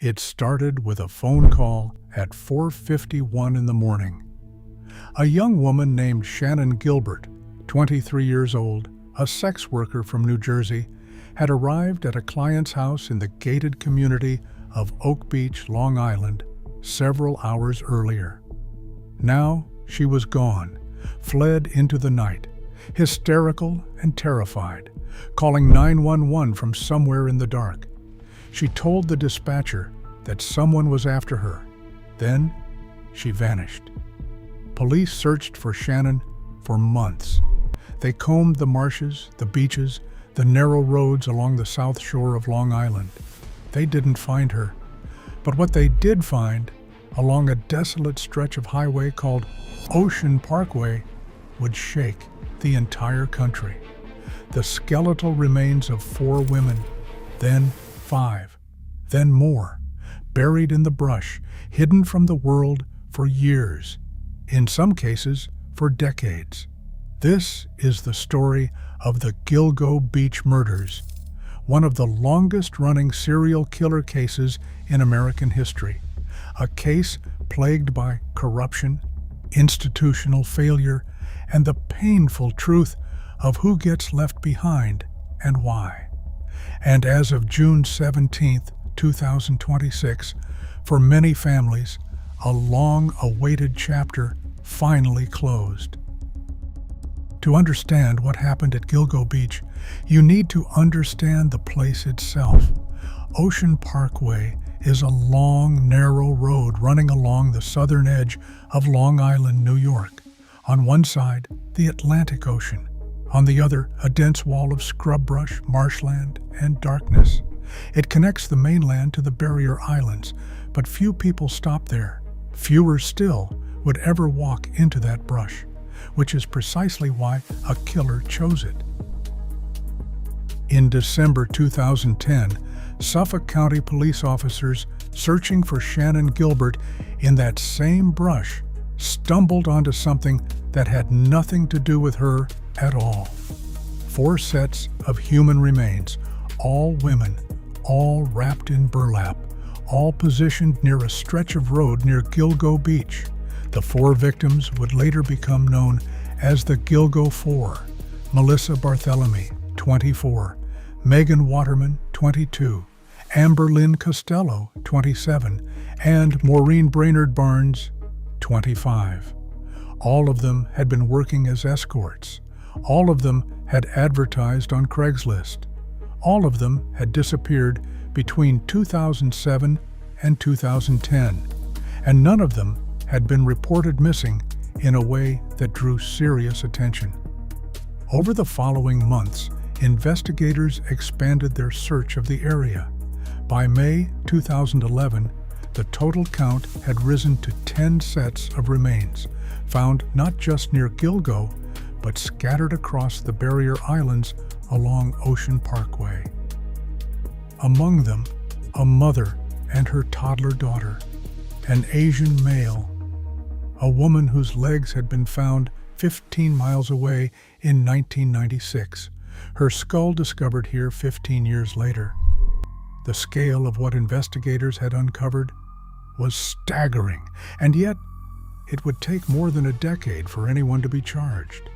It started with a phone call at 4:51 in the morning. A young woman named Shannan Gilbert, 23 years old, a sex worker from New Jersey, had arrived at a client's house in the gated community of Oak Beach, Long Island, several hours earlier. Now she was gone, fled into the night, hysterical and terrified, calling 911 from somewhere in the dark. She told the dispatcher that someone was after her. Then she vanished. Police searched for Shannan for months. They combed the marshes, the beaches, the narrow roads along the south shore of Long Island. They didn't find her. But what they did find, along a desolate stretch of highway called Ocean Parkway, would shake the entire country. The skeletal remains of 4 women, then 5, then more, buried in the brush, hidden from the world for years, in some cases for decades. This is the story of the Gilgo Beach murders, one of the longest-running serial killer cases in American history, a case plagued by corruption, institutional failure, and the painful truth of who gets left behind and why. And as of June 17, 2026, for many families, a long-awaited chapter finally closed. To understand what happened at Gilgo Beach, you need to understand the place itself. Ocean Parkway is a long, narrow road running along the southern edge of Long Island, New York. On one side, the Atlantic Ocean. On the other, a dense wall of scrub brush, marshland, and darkness. It connects the mainland to the barrier islands, but few people stop there. Fewer still would ever walk into that brush, which is precisely why a killer chose it. In December 2010, Suffolk County police officers searching for Shannan Gilbert in that same brush stumbled onto something that had nothing to do with her at all. 4 sets of human remains, all women, all wrapped in burlap, all positioned near a stretch of road near Gilgo Beach. The 4 victims would later become known as the Gilgo Four: Melissa Barthelemy, 24, Megan Waterman, 22, Amber Lynn Costello, 27, and Maureen Brainerd Barnes, 25. All of them had been working as escorts. All of them had advertised on Craigslist. All of them had disappeared between 2007 and 2010, and none of them had been reported missing in a way that drew serious attention. Over the following months, investigators expanded their search of the area. By May 2011, the total count had risen to 10 sets of remains, found not just near Gilgo, but scattered across the barrier islands along Ocean Parkway. Among them, a mother and her toddler daughter, an Asian male, a woman whose legs had been found 15 miles away in 1996, her skull discovered here 15 years later. The scale of what investigators had uncovered was staggering, and yet it would take more than a decade for anyone to be charged.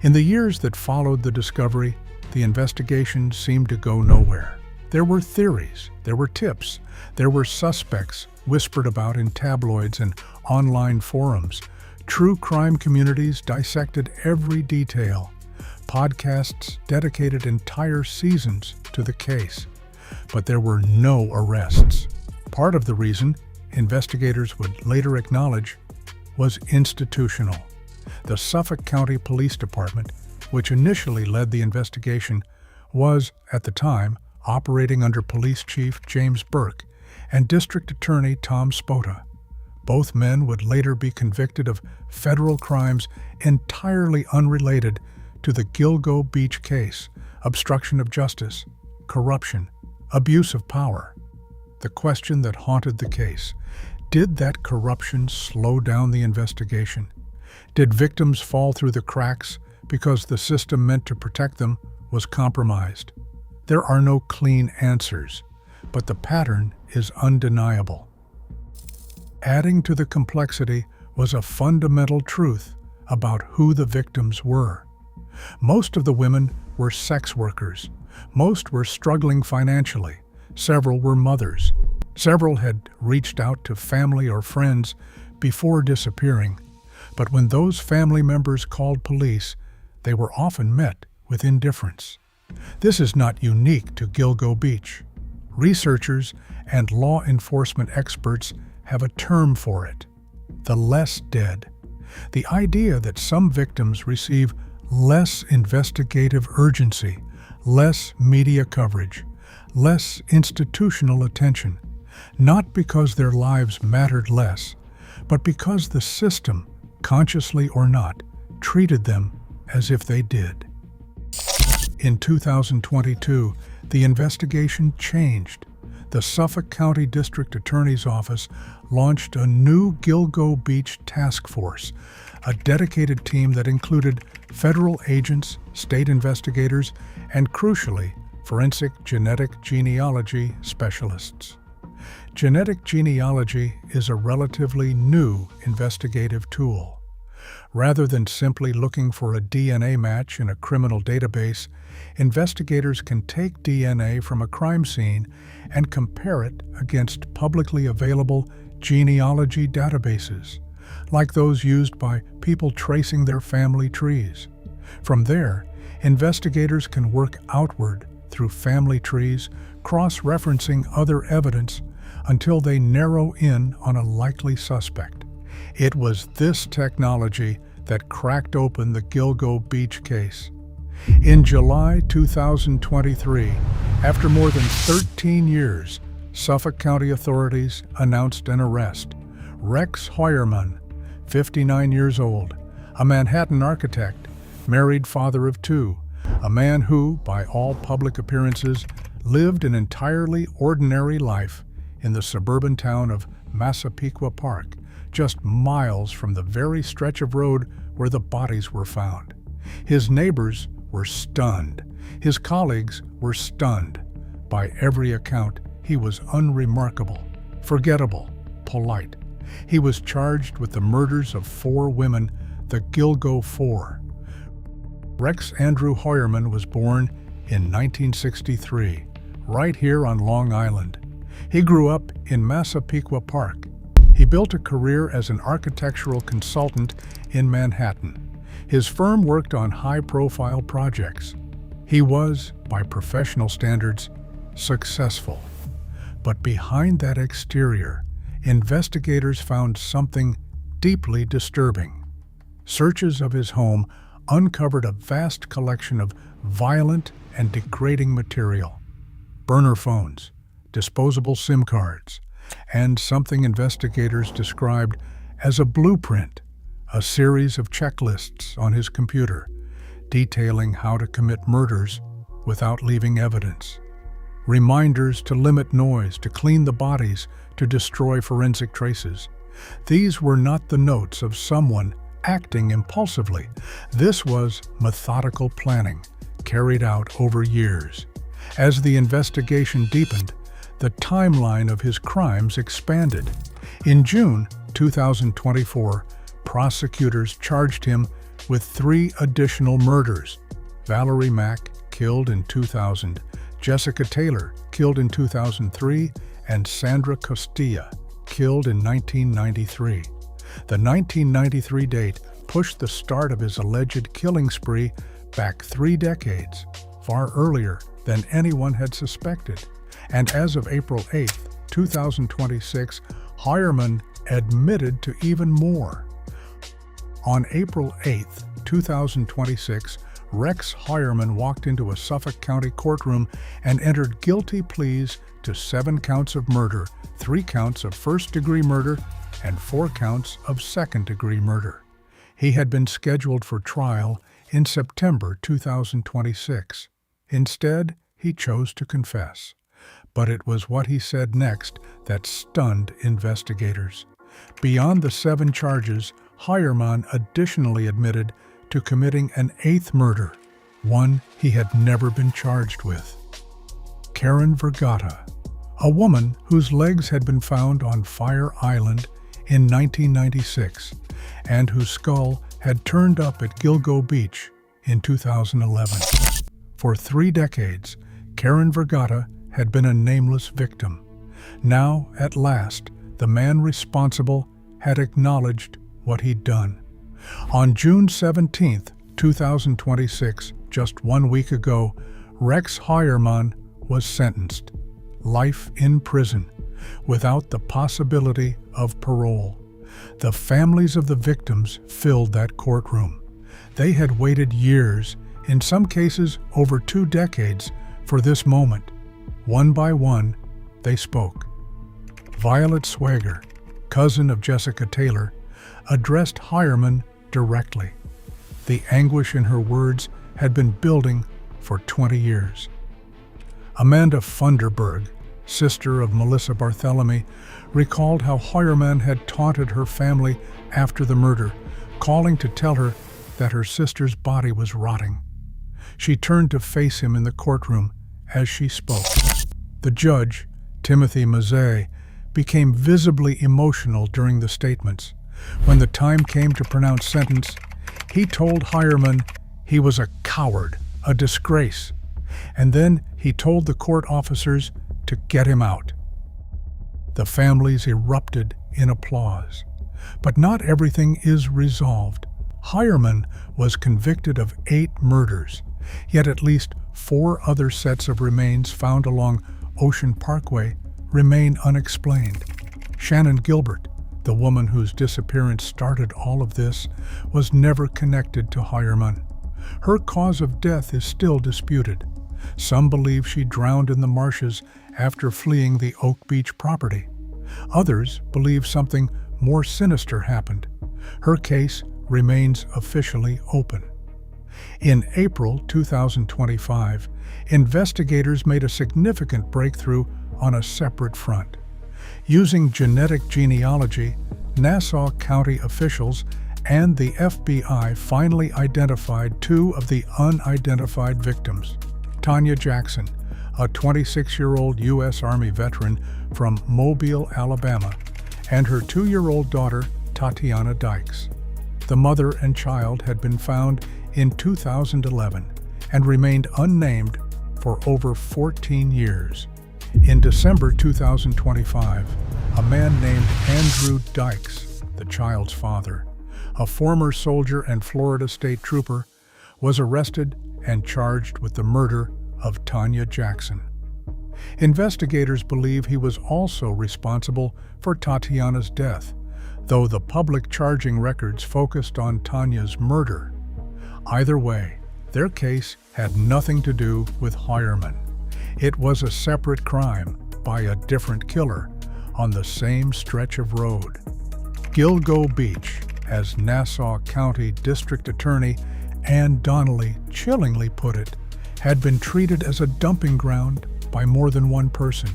In the years that followed the discovery, the investigation seemed to go nowhere. There were theories, there were tips, there were suspects whispered about in tabloids and online forums. True crime communities dissected every detail. Podcasts dedicated entire seasons to the case. But there were no arrests. Part of the reason, investigators would later acknowledge, was institutional. The Suffolk County Police Department, which initially led the investigation, was, at the time, operating under Police Chief James Burke and District Attorney Tom Spota. Both men would later be convicted of federal crimes entirely unrelated to the Gilgo Beach case: obstruction of justice, corruption, abuse of power. The question that haunted the case: did that corruption slow down the investigation? Did victims fall through the cracks because the system meant to protect them was compromised? There are no clean answers, but the pattern is undeniable. Adding to the complexity was a fundamental truth about who the victims were. Most of the women were sex workers. Most were struggling financially. Several were mothers. Several had reached out to family or friends before disappearing, but when those family members called police, they were often met with indifference. This is not unique to Gilgo Beach. Researchers and law enforcement experts have a term for it: the less dead. The idea that some victims receive less investigative urgency, less media coverage, less institutional attention, not because their lives mattered less, but because the system, consciously or not, treated them as if they did. In 2022, the investigation changed. The Suffolk County District Attorney's Office launched a new Gilgo Beach task force, a dedicated team that included federal agents, state investigators, and crucially, forensic genetic genealogy specialists. Genetic genealogy is a relatively new investigative tool. Rather than simply looking for a DNA match in a criminal database, investigators can take DNA from a crime scene and compare it against publicly available genealogy databases, like those used by people tracing their family trees. From there, investigators can work outward through family trees, cross-referencing other evidence until they narrow in on a likely suspect. It was this technology that cracked open the Gilgo Beach case. In July 2023, after more than 13 years, Suffolk County authorities announced an arrest. Rex Heuermann, 59 years old, a Manhattan architect, married father of two, a man who, by all public appearances, lived an entirely ordinary life in the suburban town of Massapequa Park, just miles from the very stretch of road where the bodies were found. His neighbors were stunned. His colleagues were stunned. By every account, he was unremarkable, forgettable, polite. He was charged with the murders of 4 women, the Gilgo Four. Rex Andrew Heuermann was born in 1963, right here on Long Island. He grew up in Massapequa Park. He built a career as an architectural consultant in Manhattan. His firm worked on high-profile projects. He was, by professional standards, successful. But behind that exterior, investigators found something deeply disturbing. Searches of his home uncovered a vast collection of violent and degrading material: burner phones, disposable SIM cards, and something investigators described as a blueprint, a series of checklists on his computer detailing how to commit murders without leaving evidence. Reminders to limit noise, to clean the bodies, to destroy forensic traces. These were not the notes of someone acting impulsively. This was methodical planning, carried out over years. As the investigation deepened, the timeline of his crimes expanded. In June 2024, prosecutors charged him with 3 additional murders: Valerie Mack, killed in 2000, Jessica Taylor, killed in 2003, and Sandra Costilla, killed in 1993. The 1993 date pushed the start of his alleged killing spree back 3 decades, far earlier than anyone had suspected. And as of April 8, 2026, Heuermann admitted to even more. On April 8, 2026, Rex Heuermann walked into a Suffolk County courtroom and entered guilty pleas to 7 counts of murder, 3 counts of first-degree murder, and 4 counts of second-degree murder. He had been scheduled for trial in September 2026. Instead, he chose to confess. But it was what he said next that stunned investigators. Beyond the 7 charges, Heuermann additionally admitted to committing an 8th murder, one he had never been charged with. Karen Vergata, A woman whose legs had been found on Fire Island in 1996 and whose skull had turned up at Gilgo Beach in 2011. For 3 decades, Karen Vergata had been a nameless victim. Now, at last, the man responsible had acknowledged what he'd done. On June 17, 2026, just 1 week ago, Rex Heuermann was sentenced. Life in prison, without the possibility of parole. The families of the victims filled that courtroom. They had waited years, in some cases over 2 decades, for this moment. One by one, they spoke. Violet Swager, cousin of Jessica Taylor, addressed Heuermann directly. The anguish in her words had been building for 20 years. Amanda Funderburg, sister of Melissa Barthelemy, recalled how Heuermann had taunted her family after the murder, calling to tell her that her sister's body was rotting. She turned to face him in the courtroom as she spoke. The judge, Timothy Mazzei, became visibly emotional during the statements. When the time came to pronounce sentence, he told Heuermann he was a coward, a disgrace, and then he told the court officers to get him out. The families erupted in applause. But not everything is resolved. Heuermann was convicted of 8 murders, yet at least 4 other sets of remains found along Ocean Parkway remain unexplained. Shannan Gilbert, the woman whose disappearance started all of this, was never connected to Heuermann. Her cause of death is still disputed. Some believe she drowned in the marshes after fleeing the Oak Beach property. Others believe something more sinister happened. Her case remains officially open. In April 2025, investigators made a significant breakthrough on a separate front. Using genetic genealogy, Nassau County officials and the FBI finally identified 2 of the unidentified victims. Tanya Jackson, a 26-year-old U.S. Army veteran from Mobile, Alabama, and her 2-year-old daughter, Tatiana Dykes. The mother and child had been found in 2011 and remained unnamed for over 14 years. In December 2025, a man named Andrew Dykes, the child's father, a former soldier and Florida state trooper, was arrested and charged with the murder of Tanya Jackson. Investigators believe he was also responsible for Tatiana's death, though the public charging records focused on Tanya's murder. Either way, their case had nothing to do with Heuermann. It was a separate crime by a different killer on the same stretch of road. Gilgo Beach, as Nassau County District Attorney Ann Donnelly chillingly put it, had been treated as a dumping ground by more than one person.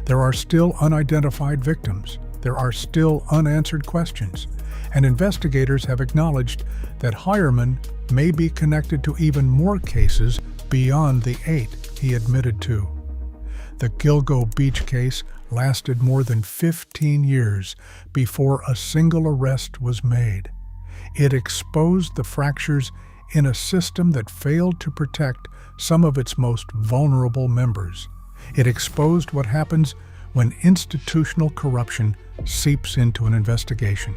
There are still unidentified victims. There are still unanswered questions. And investigators have acknowledged that Heuermann may be connected to even more cases beyond the 8 he admitted to. The Gilgo Beach case lasted more than 15 years before a single arrest was made. It exposed the fractures in a system that failed to protect some of its most vulnerable members. It exposed what happens when institutional corruption seeps into an investigation.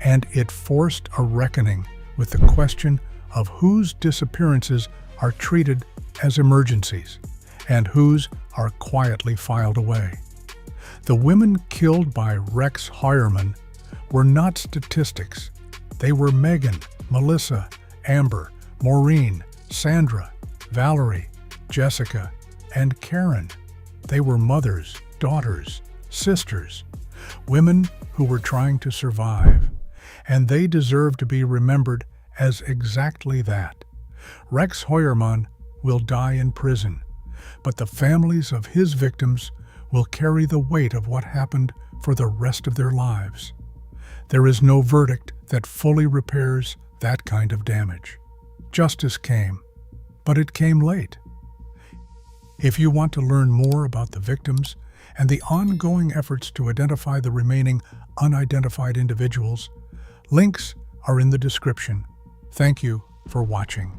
And it forced a reckoning with the question of whose disappearances are treated as emergencies and whose are quietly filed away. The women killed by Rex Heuermann were not statistics. They were Megan, Melissa, Amber, Maureen, Sandra, Valerie, Jessica, and Karen. They were mothers, daughters, sisters, women who were trying to survive, and they deserve to be remembered as exactly that. Rex Heuermann will die in prison, but the families of his victims will carry the weight of what happened for the rest of their lives. There is no verdict that fully repairs that kind of damage. Justice came, but it came late. If you want to learn more about the victims and the ongoing efforts to identify the remaining unidentified individuals. Links are in the description. Thank you for watching.